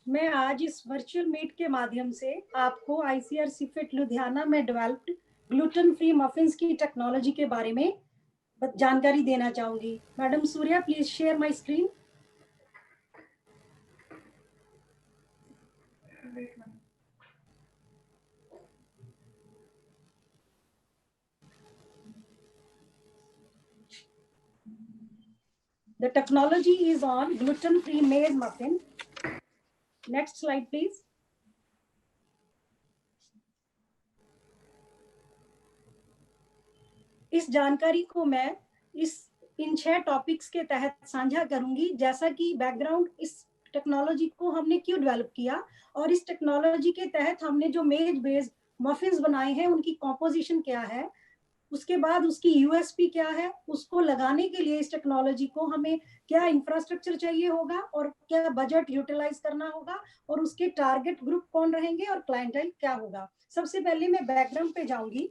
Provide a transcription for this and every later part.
मैं आज इस वर्चुअल मीट के माध्यम से आपको आईसीआर-सीफेट लुधियाना में डेवलप्ड ग्लूटेन फ्री मफिन्स की टेक्नोलॉजी के बारे में जानकारी देना चाहूंगी। Madam Surya, please share my screen. The technology is on gluten-free maize muffin. Next slide, please. इस जानकारी को मैं इन 6 टॉपिक्स के तहत साझा करूंगी, जैसा कि बैकग्राउंड इस टेक्नोलॉजी को हमने क्यों डेवलप किया और इस टेक्नोलॉजी के तहत हमने जो मेज बेस्ड मफिन्स बनाए हैं उनकी कॉम्पोजिशन क्या है, उसके बाद उसकी यूएसपी क्या है, उसको लगाने के लिए इस टेक्नोलॉजी को हमें क्या इंफ्रास्ट्रक्चर चाहिए होगा और क्या बजट यूटिलाइज करना होगा और उसके टारगेट ग्रुप कौन रहेंगे और क्लाइंटेल क्या होगा। सबसे पहले मैं बैकग्राउंड पे जाऊंगी।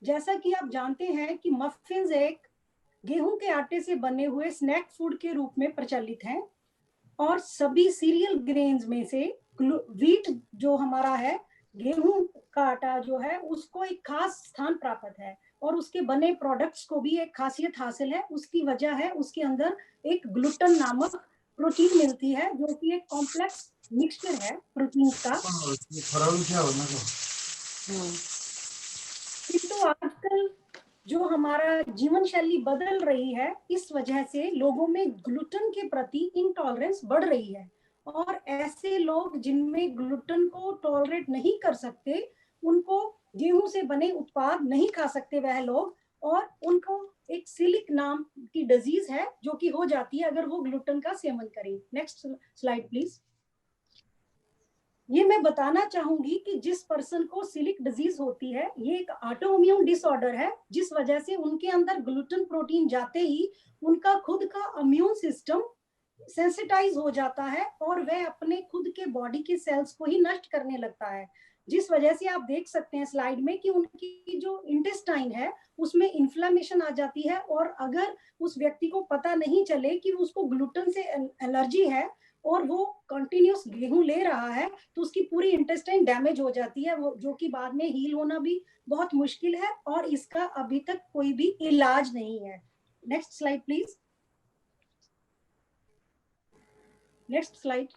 जैसा कि आप जानते हैं कि मफिन्स एक गेहूं के आटे से बने हुए स्नैक फूड के रूप में प्रचलित हैं और सभी सीरियल ग्रेन्स में से व्हीट जो हमारा है, गेहूं का आटा जो है, उसको एक खास स्थान प्राप्त है और उसके बने प्रोडक्ट्स को भी एक खासियत हासिल है। उसकी वजह है उसके अंदर एक ग्लूटन नामक प्रोटीन मिलती है जो कि एक कॉम्प्लेक्स मिक्सचर है प्रोटीन का। किंतु आजकल जो हमारा जीवन शैली बदल रही है, इस वजह से लोगों में ग्लूटेन के प्रति इंटॉलरेंस बढ़ रही है और ऐसे लोग जिनमें ग्लूटेन को टॉलरेट नहीं कर सकते, उनको गेहूं से बने उत्पाद नहीं खा सकते वह लोग, और उनको एक सिलिक नाम की डिजीज है जो कि हो जाती है अगर वो ग्लूटेन का सेवन करें। Next slide please. ये मैं बताना चाहूंगी कि जिस पर्सन को सिलिक डिजीज होती है, ये एक ऑटोइम्यून डिसऑर्डर है जिस वजह से उनके अंदर ग्लूटेन प्रोटीन जाते ही उनका खुद का इम्यून सिस्टम सेंसिटाइज हो जाता है और वह अपने खुद के बॉडी के सेल्स को ही नष्ट करने लगता है, जिस वजह से आप देख सकते हैं स्लाइड में कि उनकी जो इंटेस्टाइन है उसमें इन्फ्लेमेशन आ जाती है और अगर उस व्यक्ति को पता नहीं चले कि उसको ग्लूटेन से एलर्जी है और वो कंटिन्यूस गेहूं ले रहा है, तो उसकी पूरी इंटेस्टाइन डैमेज हो जाती है, वो जो कि बाद में हील होना भी बहुत मुश्किल है और इसका अभी तक कोई भी इलाज नहीं है। Next slide please. Next slide.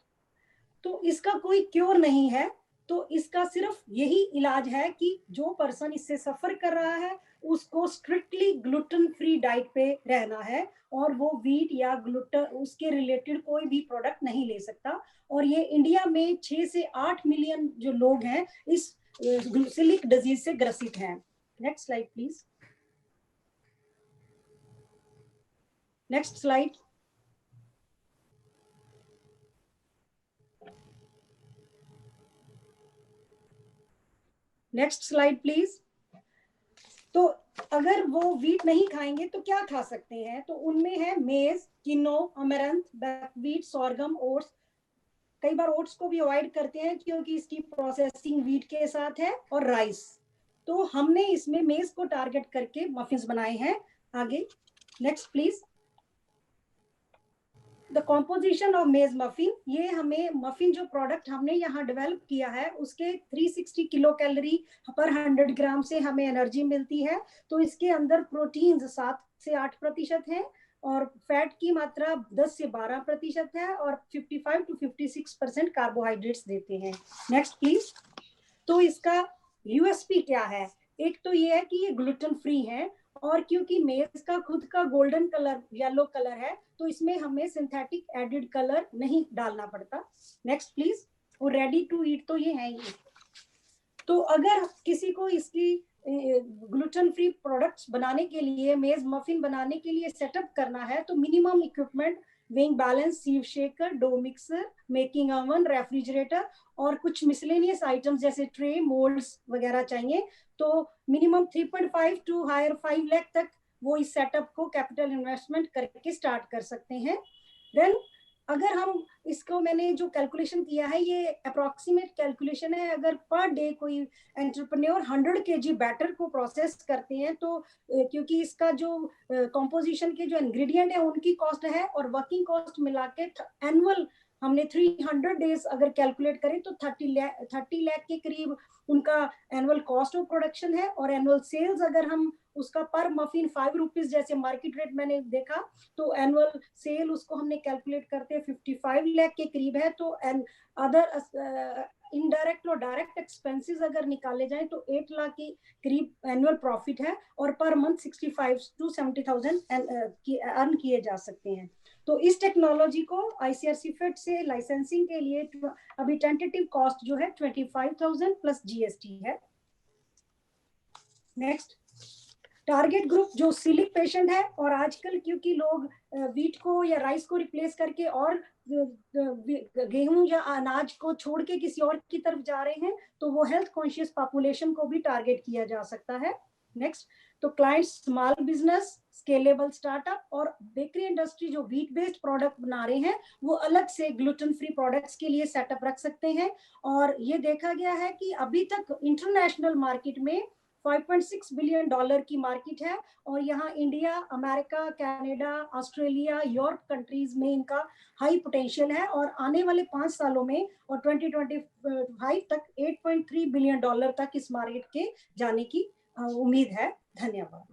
तो इसका कोई क्योर नहीं है, तो इसका सिर्फ यही इलाज है कि जो पर्सन इससे सफर कर रहा है उसको स्ट्रिक्टली ग्लूटेन फ्री डाइट पे रहना है और वो व्हीट या ग्लूटेन उसके रिलेटेड कोई भी प्रोडक्ट नहीं ले सकता। और ये इंडिया में 6 से 8 मिलियन जो लोग हैं इस सिलिक डिजीज से ग्रसित हैं। Next slide please. Next slide. Next slide please. तो अगर वो व्हीट नहीं खाएंगे तो क्या खा सकते हैं, तो उनमें है मेज, किनो, अमरंथ, बकव्हीट, सोरगम, ओट्स। कई बार ओट्स को भी अवॉइड करते हैं क्योंकि इसकी प्रोसेसिंग व्हीट के साथ है, और राइस। तो हमने इसमें मेज को टारगेट करके मफिन्स बनाए हैं। आगे next please. The composition of मेज मफिन, ये हमें मफिन जो प्रोडक्ट हमने यहाँ डेवलप किया है उसके 360 किलो कैलोरी पर 100 ग्राम से हमें एनर्जी मिलती है। तो इसके अंदर प्रोटीन 7 से 8% है और फैट की मात्रा 10 से 12% है और 55 to 56% कार्बोहाइड्रेट्स देते हैं। Next please. तो इसका यूएसपी क्या है? एक तो ये है कि ये ग्लूटेन फ्री है और क्योंकि मेज का खुद का गोल्डन कलर येलो कलर है तो इसमें हमें सिंथेटिक एडिड कलर नहीं डालना पड़ता। Next please. और रेडी टू ईट तो ये है ही। तो अगर किसी को इसकी ग्लूटेन फ्री प्रोडक्ट्स बनाने के लिए, मेज मफिन बनाने के लिए सेटअप करना है तो minimum equipment weighing balance, sieve shaker, dough mixer, making oven, refrigerator और कुछ मिसलेनियस आइटम्स जैसे ट्रे, मोल्ड्स वगैरह चाहिए। तो मिनिमम 3.5 टू हायर 5 लाख तक वो इस सेटअप को कैपिटल इन्वेस्टमेंट करके स्टार्ट कर सकते हैं। देन अगर हम इसको, मैंने जो कैलकुलेशन किया है ये अप्रोक्सीमेट कैलकुलेशन है, अगर पर डे कोई एंटरप्रेन्योर 100 kg बैटर को प्रोसेस करते हैं तो क्योंकि इसका जो कंपोजिशन के जो इंग्रेडिएंट है उनकी कॉस्ट है और वर्किंग कॉस्ट मिला के एनुअल हमने 300 डेज अगर कैलकुलेट करें तो 30 लाख के करीब उनका एनुअल कॉस्ट ऑफ प्रोडक्शन है, और एनुअल सेल्स अगर हम उसका पर मफिन 5 रुपीज जैसे मार्केट रेट मैंने देखा, तो एनुअल सेल उसको हमने कैलकुलेट करते 55 लाख के करीब है। तो अदर इनडायरेक्ट और डायरेक्ट एक्सपेंसेस अगर निकाले जाए तो 8 लाख के करीब एनुअल प्रॉफिट है, और पर मंथ 65 to 70,000 अर्न किए जा सकते हैं। तो इस टेक्नोलॉजी को आईसीआरसी फिट से लाइसेंसिंग के लिए अभी टेंटेटिव कॉस्ट जो है 25,000 प्लस जीएसटी है। नेक्स्ट, टारगेट ग्रुप जो सिलिक पेशेंट है, और आजकल क्योंकि लोग वीट को या राइस को रिप्लेस करके और गेहूं या अनाज को छोड़ के किसी और की तरफ जा रहे हैं, तो वो हेल्थ कॉन्शियस पॉपुलेशन को भी टारगेट किया जा सकता है। नेक्स्ट, तो client small business, scalable startup और बेकरी इंडस्ट्री जो व्हीट बेस्ड प्रोडक्ट बना रहे हैं, वो अलग से ग्लूटेन फ्री प्रोडक्ट्स के लिए सेटअप रख सकते हैं। और ये देखा गया है कि अभी तक इंटरनेशनल मार्केट में $5.6 बिलियन की मार्केट है, और यहाँ India, America, Canada, Australia, Europe countries में इनका हाई पोटेंशियल है, और आने वाले 5 सालों में और 2025 तक $8.3 बिलियन तक इस मार्केट के जाने की उम्मीद है। धन्यवाद।